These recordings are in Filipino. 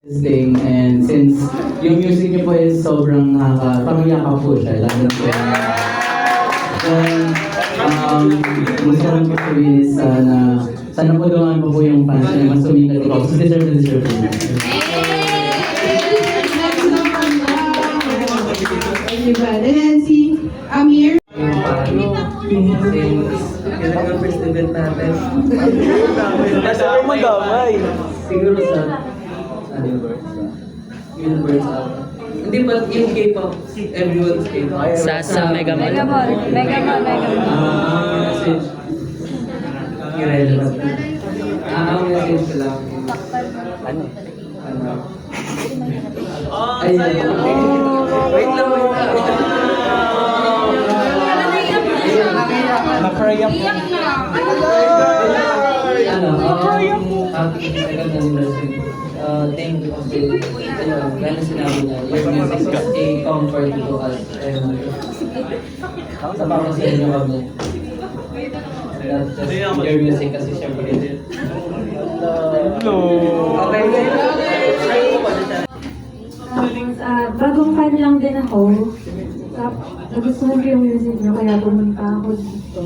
thing, and since yung music niyo po is sobrang pamiyaka po siya, lalo na po. Gusto ko po sabihin is sana po doon po yung fans niya mas sumikat ito. So deserve po niya. And then si Amir. Yung first event natin. Masarap madamay. Siguro sa Universe hindi ba yung K-pop, everyone's K-pop? Sa Mega Mall. Message. Irrelevant. Ang message ko lang. Ano? Ay, wait lang. Na-pray-up. Happy second anniversary. Thank you kasi, gano'n sinabi niya, your music is a comfort to us. And sa bawat sa inyo kami. Not just your music kasi syempre. Hello. Okay. Tapos, bagong fan lang din ako. Nagustuhan ko yung music niyo, kaya pumunta ako dito.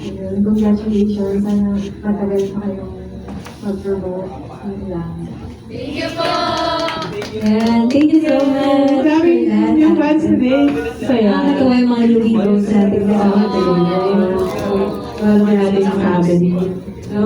Ayun, congratulations. Sana matagal pa kayong mag-promote. Yun lang. Thank you po! And thank you so much. Grabe yung fans today. Nakakatawa yung mga luhibos natin na tayo na yung wala natin sa family. So,